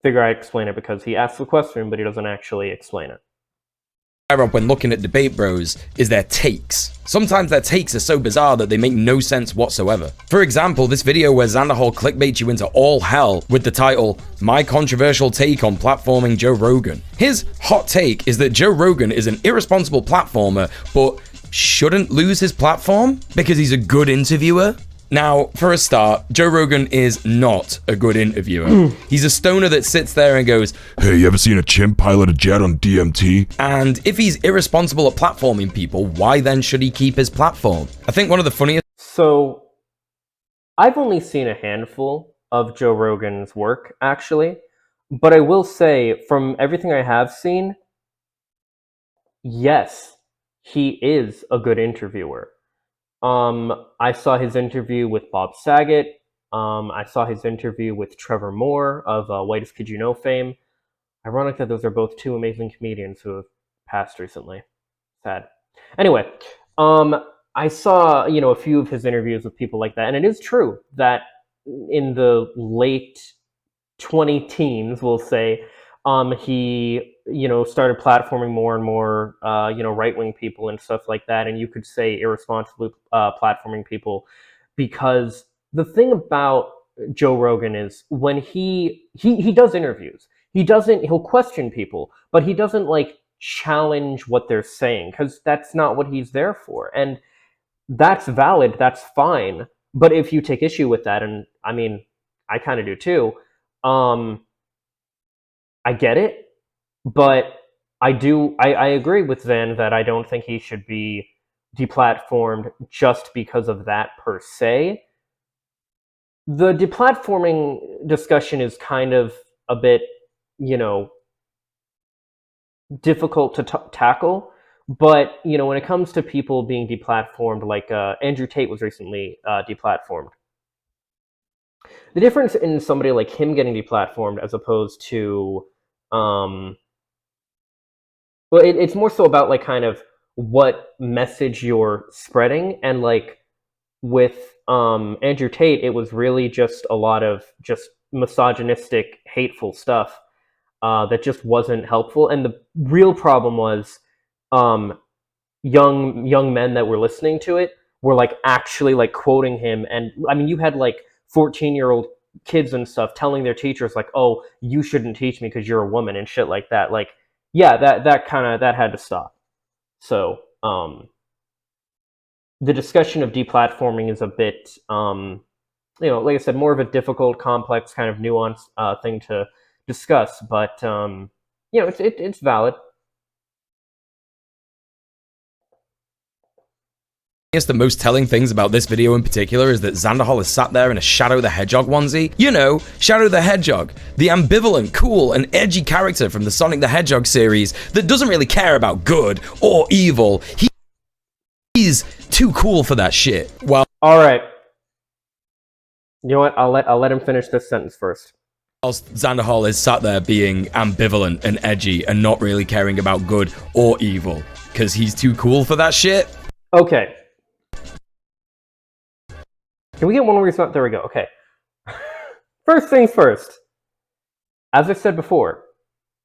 figure I explain it because he asks the question, but he doesn't actually explain it. When looking at debate bros is their takes. Sometimes their takes are so bizarre that they make no sense whatsoever. For example, this video where Xanderhal clickbaits you into all hell with the title, "My Controversial Take on Platforming Joe Rogan." His hot take is that Joe Rogan is an irresponsible platformer, but shouldn't lose his platform because he's a good interviewer. Now, for a start, Joe Rogan is not a good interviewer. He's a stoner that sits there and goes, "Hey, you ever seen a chimp pilot a jet on DMT?" And if he's irresponsible at platforming people, why then should he keep his platform? I think one of the funniest... So, I've only seen a handful of Joe Rogan's work, actually. But I will say, from everything I have seen, yes, he is a good interviewer. I saw his interview with Bob Saget. I saw his interview with Trevor Moore of Whitest Kid You Know fame. Ironic that those are both two amazing comedians who have passed recently. Sad. Anyway, I saw, a few of his interviews with people like that, and it is true that in the late 20-teens, we'll say, he started platforming more and more right-wing people and stuff like that, and you could say irresponsibly platforming people, because the thing about Joe Rogan is when he does interviews, he'll question people, but he doesn't like challenge what they're saying, because that's not what he's there for, and that's valid, that's fine. But if you take issue with that, and I mean I kind of do too, I get it, but I agree with Zan that I don't think he should be deplatformed just because of that per se. The deplatforming discussion is kind of a bit, difficult to tackle, but, when it comes to people being deplatformed, like Andrew Tate was recently deplatformed. The difference in somebody like him getting deplatformed as opposed to it's more so about like kind of what message you're spreading, and like with Andrew Tate, it was really just a lot of just misogynistic, hateful stuff that just wasn't helpful. And the real problem was young men that were listening to it were like actually like quoting him, and I mean you had like 14-year-old kids and stuff telling their teachers like, "Oh, you shouldn't teach me because you're a woman," and shit like that. Like, yeah, that had to stop. So the discussion of deplatforming is a bit like I said, more of a difficult, complex, kind of nuanced thing to discuss, but it's valid. The most telling things about this video in particular is that Xanderhal is sat there in a Shadow the Hedgehog onesie. You know, Shadow the Hedgehog, the ambivalent, cool, and edgy character from the Sonic the Hedgehog series that doesn't really care about good or evil. He's too cool for that shit. Well, all right. You know what? I'll let him finish this sentence first. Whilst Xanderhal is sat there being ambivalent and edgy and not really caring about good or evil because he's too cool for that shit. Okay. Can we get one more response? There we go. Okay. First things first. As I said before,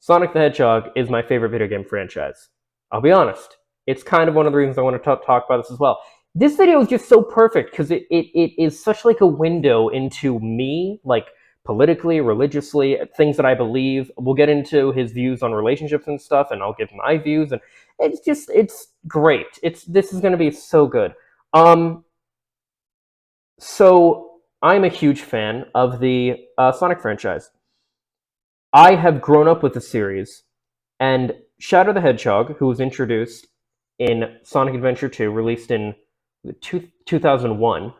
Sonic the Hedgehog is my favorite video game franchise. I'll be honest. It's kind of one of the reasons I want to talk about this as well. This video is just so perfect because it is such like a window into me, like politically, religiously, things that I believe. We'll get into his views on relationships and stuff, and I'll give my views, and it's great. This is going to be so good. So, I'm a huge fan of the Sonic franchise. I have grown up with the series, and Shadow the Hedgehog, who was introduced in Sonic Adventure 2, released in 2001,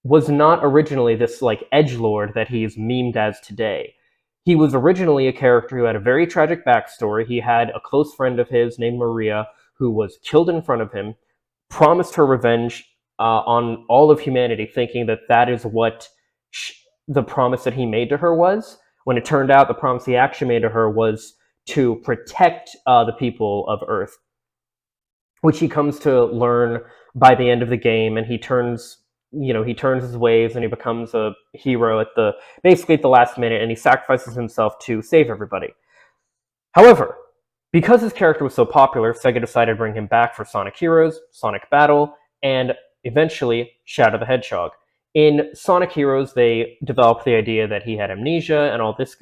was not originally this like edgelord that he's memed as today. He was originally a character who had a very tragic backstory. He had a close friend of his named Maria who was killed in front of him, promised her revenge on all of humanity, thinking that is what the promise that he made to her was, when it turned out the promise he actually made to her was to protect the people of Earth, which he comes to learn by the end of the game, and he turns he turns his ways and he becomes a hero basically at the last minute, and he sacrifices himself to save everybody. However, because his character was so popular, Sega decided to bring him back for Sonic Heroes, Sonic Battle, and eventually Shadow the Hedgehog. In Sonic Heroes, they developed the idea that he had amnesia and all this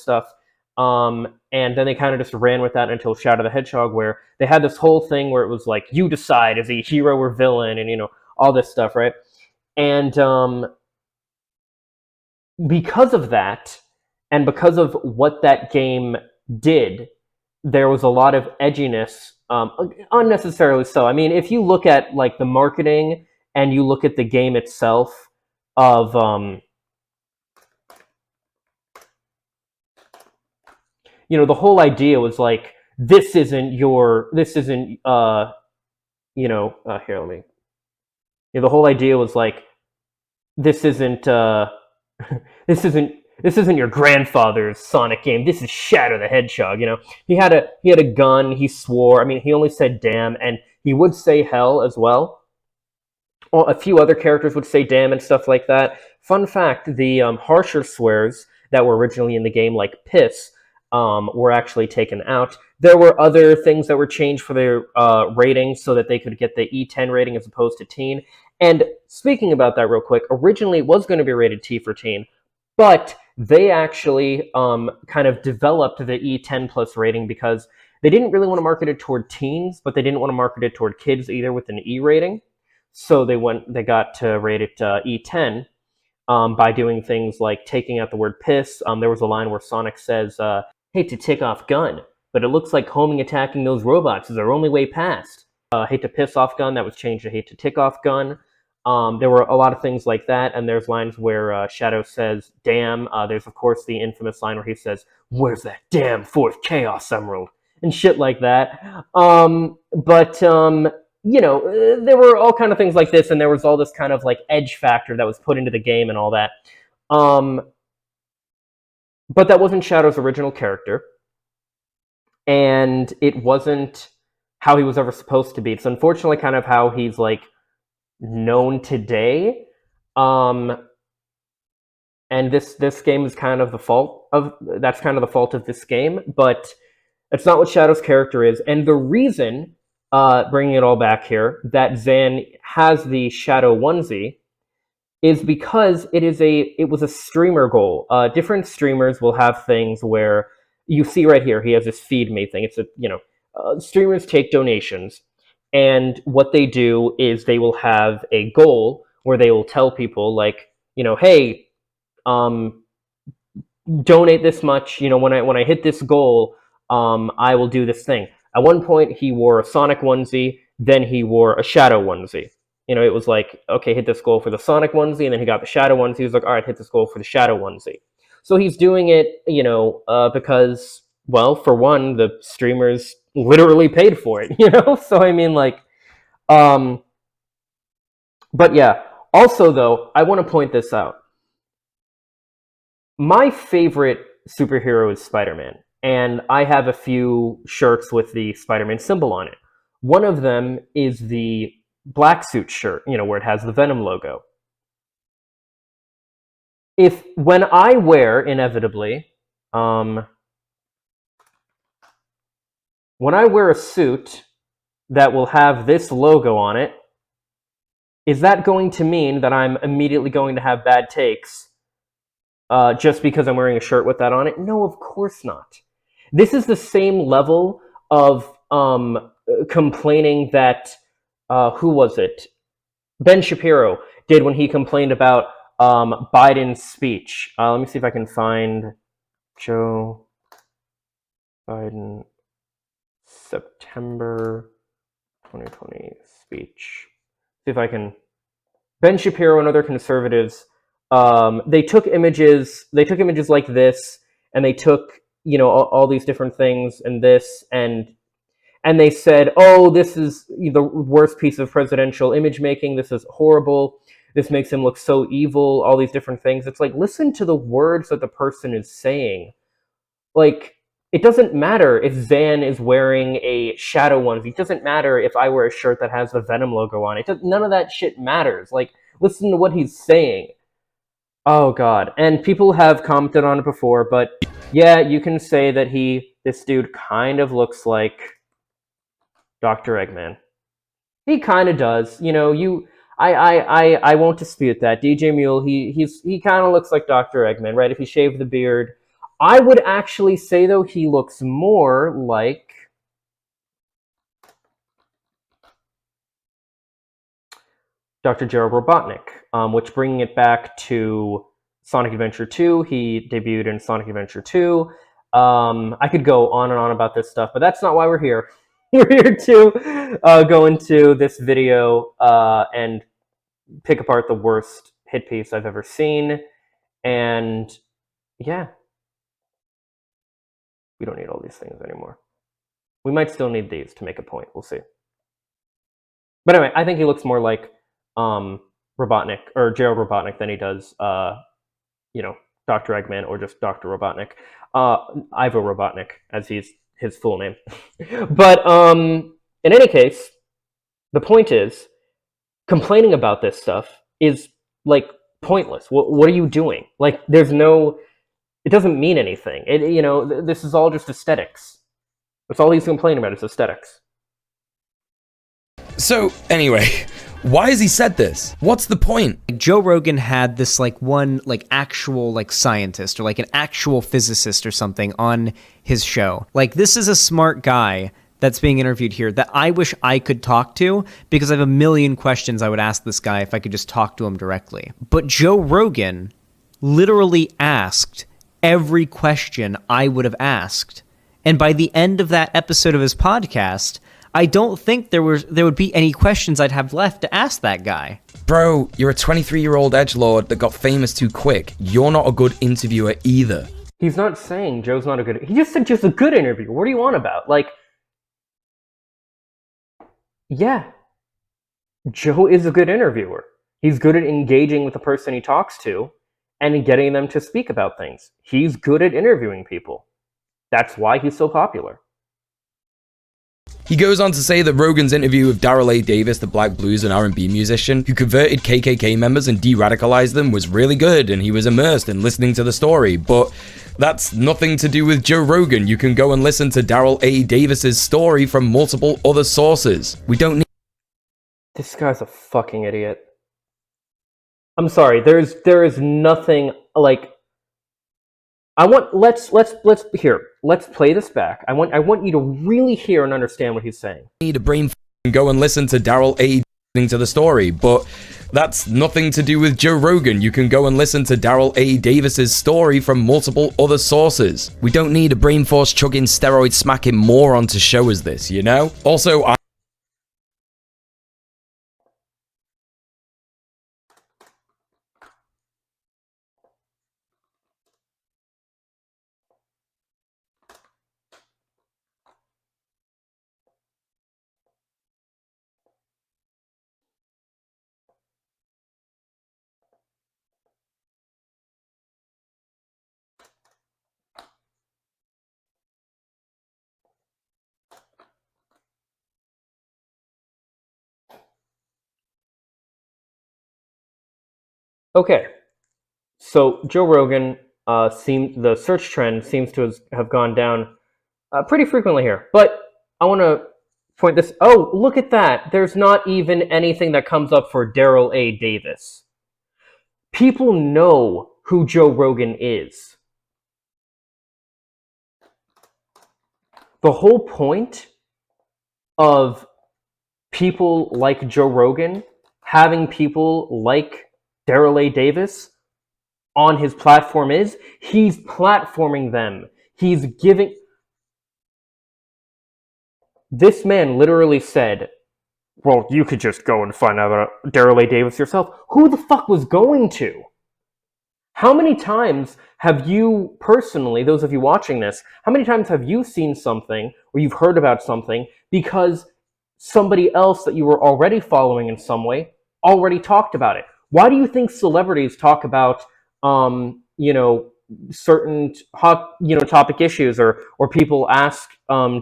stuff. And then they kind of just ran with that until Shadow the Hedgehog, where they had this whole thing where it was like, you decide, is he hero or villain, and all this stuff, right? And because of that, and because of what that game did, there was a lot of edginess, unnecessarily so. I mean, if you look at like the marketing and you look at the game itself of the whole idea was like, this isn't here, let me, the whole idea was like, this isn't this isn't your grandfather's Sonic game. This is Shadow the Hedgehog. He had a gun. He swore. I mean, he only said damn, and he would say hell as well. A few other characters would say damn and stuff like that. Fun fact: the harsher swears that were originally in the game, like piss, were actually taken out. There were other things that were changed for their ratings so that they could get the E10 rating as opposed to teen. And speaking about that real quick, originally it was going to be rated T for teen, but they actually kind of developed the E10 plus rating because they didn't really want to market it toward teens, but they didn't want to market it toward kids either with an E rating. So they got to rate it E10 by doing things like taking out the word piss. There was a line where Sonic says, hate to tick off gun, but it looks like homing attacking those robots is our only way past. Hate to piss off gun, that was changed to hate to tick off gun. There were a lot of things like that, and there's lines where Shadow says, damn. There's, of course, the infamous line where he says, where's that damn fourth Chaos Emerald? And shit like that. There were all kind of things like this, and there was all this kind of like edge factor that was put into the game and all that. But that wasn't Shadow's original character, and it wasn't how he was ever supposed to be. It's unfortunately kind of how he's like known today. And this game is kind of the fault of this game, but it's not what Shadow's character is. And the reason, bringing it all back here, that Zan has the Shadow onesie is because it was a streamer goal. Different streamers will have things where you see right here, he has this feed me thing. It's streamers take donations, and what they do is they will have a goal where they will tell people like, hey, donate this much. When I hit this goal, I will do this thing. At one point, he wore a Sonic onesie, then he wore a Shadow onesie. It was like, okay, hit this goal for the Sonic onesie, and then he got the Shadow onesie. He was like, all right, hit this goal for the Shadow onesie. So he's doing it, because, well, for one, the streamers literally paid for it, So I mean, like, but yeah. Also, though, I want to point this out. My favorite superhero is Spider-Man, and I have a few shirts with the Spider-Man symbol on it. One of them is the black suit shirt, where it has the Venom logo. When I wear, inevitably, when I wear a suit that will have this logo on it, is that going to mean that I'm immediately going to have bad takes just because I'm wearing a shirt with that on it? No, of course not. This is the same level of complaining that, who was it? Ben Shapiro did when he complained about Biden's speech. Let me see if I can find Joe Biden September 2020 speech. See if I can. Ben Shapiro and other conservatives, they took images like this, and they took all these different things and this, and they said, oh, this is the worst piece of presidential image making. This is horrible. This makes him look so evil. All these different things. It's like, listen to the words that the person is saying. Like, it doesn't matter if Zan is wearing a Shadow onesie. It doesn't matter if I wear a shirt that has the Venom logo on it. None of that shit matters. Like, Listen to what he's saying. Oh god. And people have commented on it before, but yeah, you can say that this dude kind of looks like Dr. Eggman. He kind of does. You know, I won't dispute that. DJ Mule, he kind of looks like Dr. Eggman, right? If he shaved the beard. I would actually say though he looks more like Dr. Gerald Robotnik, which bringing it back to Sonic Adventure 2, he debuted in Sonic Adventure 2. I could go on and on about this stuff, but that's not why we're here. We're here to go into this video and pick apart the worst hit piece I've ever seen. And yeah, we don't need all these things anymore. We might still need these to make a point. We'll see. But anyway, I think he looks more like Robotnik or Gerald Robotnik than he does, Dr. Eggman or just Dr. Robotnik. Ivo Robotnik, as he's his full name. But in any case, the point is, complaining about this stuff is like pointless. What are you doing? Like, it doesn't mean anything. This is all just aesthetics. That's all he's complaining about is aesthetics. So, anyway, why has he said this? What's the point? Joe Rogan had this one actual scientist or an actual physicist or something on his show. This is a smart guy that's being interviewed here that I wish I could talk to, because I have a million questions I would ask this guy if I could just talk to him directly. But Joe Rogan literally asked every question I would have asked. And by the end of that episode of his podcast, I don't think there would be any questions I'd have left to ask that guy. Bro, you're a 23-year-old edgelord that got famous too quick. You're not a good interviewer either. He's not saying Joe's not a good... He just said Joe's a good interviewer. What are you on about? Yeah. Joe is a good interviewer. He's good at engaging with the person he talks to and getting them to speak about things. He's good at interviewing people. That's why he's so popular. He goes on to say that Rogan's interview with Daryl A. Davis, the black blues and R&B musician who converted KKK members and de-radicalized them, was really good, and he was immersed in listening to the story, but that's nothing to do with Joe Rogan. You can go and listen to Daryl A. Davis's story from multiple other sources. We don't need... This guy's a fucking idiot. I'm sorry, there is nothing, let's play this back. I want you to really hear and understand what he's saying. Need a brain and go and listen to Daryl A. listening to the story, but that's nothing to do with Joe Rogan. You can go and listen to Daryl A. Davis's story from multiple other sources. We don't need a brain force chugging, steroid smacking moron to show us this, you know? Also, Okay, so Joe Rogan, the search trend seems to have gone down pretty frequently here. But I want to point this... Oh, look at that. There's not even anything that comes up for Daryl A. Davis. People know who Joe Rogan is. The whole point of people like Joe Rogan having people like Daryl A. Davis on his platform is he's platforming them. He's giving... This man literally said, well, you could just go and find out about Daryl A. Davis yourself. Who the fuck was going to? How many times have you personally, those of you watching this, how many times have you seen something or you've heard about something because somebody else that you were already following in some way already talked about it? Why do you think celebrities talk about, certain hot, topic issues, or people ask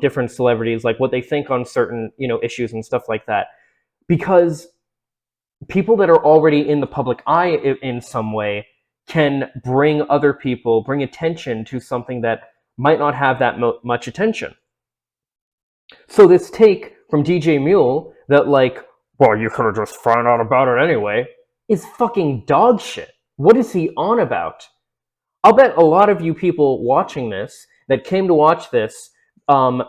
different celebrities like what they think on certain, issues and stuff like that? Because people that are already in the public eye in some way can bring other people, bring attention to something that might not have that much attention. So this take from DJ Mule that, like, well, you could have just found out about it anyway, is fucking dog shit. What is he on about? I'll bet a lot of you people watching this that came to watch this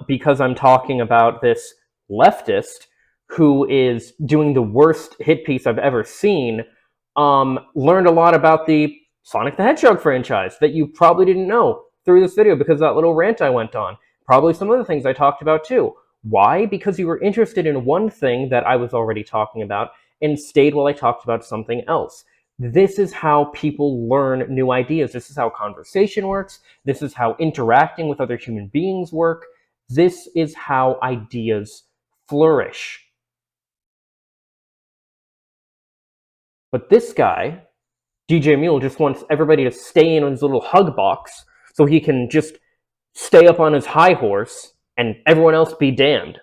because I'm talking about this leftist who is doing the worst hit piece I've ever seen, learned a lot about the Sonic the Hedgehog franchise that you probably didn't know through this video because of that little rant I went on. Probably some other things I talked about too. Why? Because you were interested in one thing that I was already talking about and stayed while I talked about something else. This is how people learn new ideas. This is how conversation works. This is how interacting with other human beings work. This is how ideas flourish. But this guy, DJ Mule, just wants everybody to stay in his little hug box so he can just stay up on his high horse and everyone else be damned.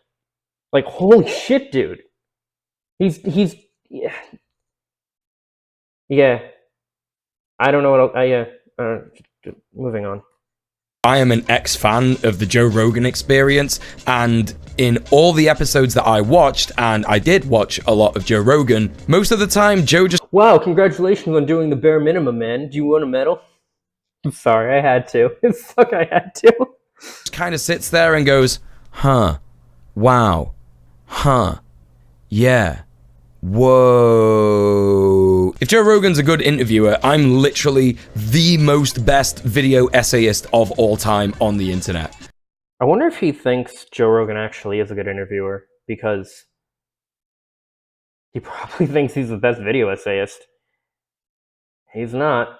Like, holy shit, dude. He's yeah. I don't know what moving on. I am an ex-fan of the Joe Rogan Experience, and in all the episodes that I watched, and I did watch a lot of Joe Rogan, most of the time Joe just... Wow, congratulations on doing the bare minimum, man. Do you want a medal? I'm sorry, I had to. It sucked, I had to. kind of sits there and goes, huh, wow, huh, yeah, whoa. If Joe Rogan's a good interviewer, I'm literally the most best video essayist of all time on the internet. I wonder if he thinks Joe Rogan actually is a good interviewer, because he probably thinks he's the best video essayist. He's not.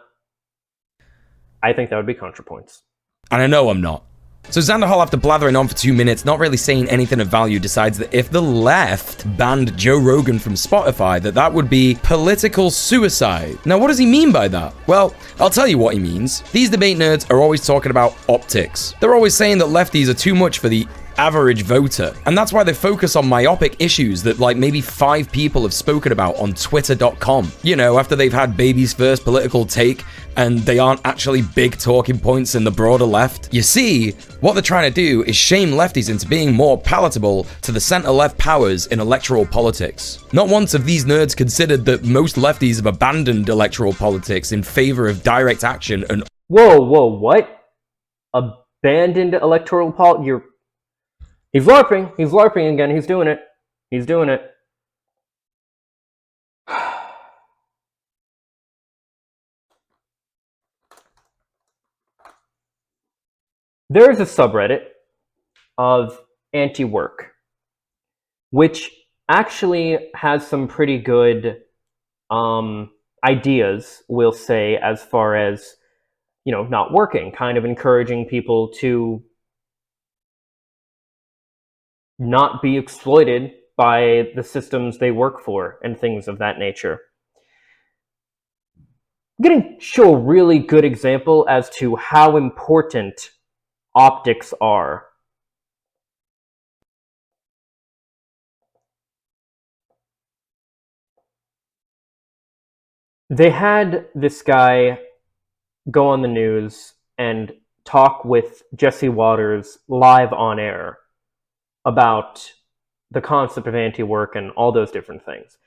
I think that would be ContraPoints. And I know I'm not. So Xanderhal, after blathering on for 2 minutes, not really saying anything of value, decides that if the left banned Joe Rogan from Spotify, that would be political suicide. Now, what does he mean by that? Well, I'll tell you what he means. These debate nerds are always talking about optics. They're always saying that lefties are too much for the average voter. And that's why they focus on myopic issues that like maybe 5 people have spoken about on twitter.com. You know, after they've had baby's first political take and they aren't actually big talking points in the broader left. You see, what they're trying to do is shame lefties into being more palatable to the center-left powers in electoral politics. Not once have these nerds considered that most lefties have abandoned electoral politics in favor of direct action and... Whoa, what? Abandoned electoral politics? He's LARPing. He's LARPing again. He's doing it. He's doing it. There is a subreddit of anti-work, which actually has some pretty good ideas, we'll say, as far as, you know, not working, kind of encouraging people to not be exploited by the systems they work for and things of that nature. I'm going to show a really good example as to how important optics are. They had this guy go on the news and talk with Jesse Waters live on air about the concept of anti-work and all those different things.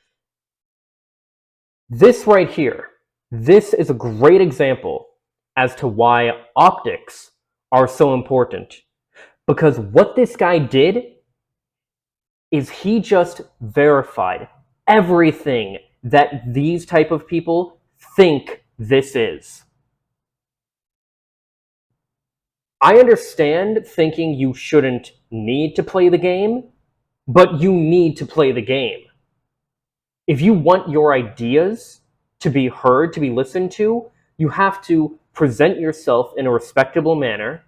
This right here, this is a great example as to why optics are so important. Because what this guy did is he just verified everything that these type of people think this is. I understand thinking you shouldn't need to play the game, but you need to play the game. If you want your ideas to be heard, to be listened to, you have to present yourself in a respectable manner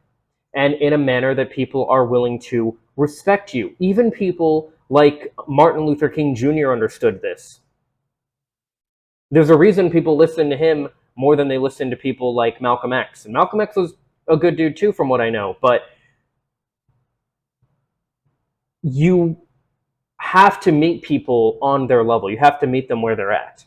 and in a manner that people are willing to respect you. Even people like Martin Luther King Jr. understood this. There's a reason people listen to him more than they listen to people like Malcolm X. And Malcolm X was a good dude too, from what I know, but you have to meet people on their level. You have to meet them where they're at.